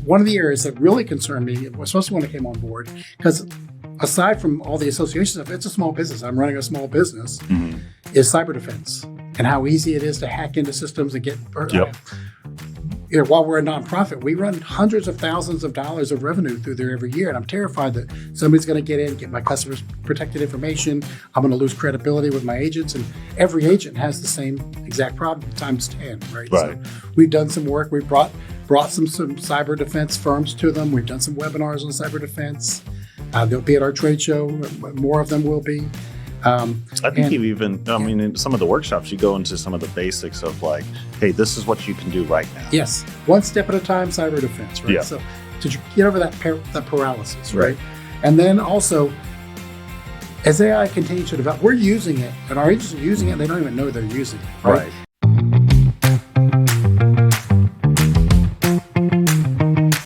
one of the areas that really concerned me, especially when I came on board, because aside from all the associations of it's a small business, I'm running a small business, is cyber defense and how easy it is to hack into systems and get. While we're a nonprofit, we run hundreds of thousands of dollars of revenue through there every year. And I'm terrified that somebody's going to get in, get my customers' protected information. I'm going to lose credibility with my agents. And every agent has the same exact problem times 10, right? So we've done some work. We've brought some cyber defense firms to them. We've done some webinars on cyber defense. They'll be at our trade show. More of them will be. I think you've even, in some of the workshops, you go into some of the basics of like, hey, this is what you can do right now. Yes. One step at a time, cyber defense, right? Yeah. So to get over that paralysis, right? And then also, as AI continues to develop, we're using it, and our agents are using it, and they don't even know they're using it, right?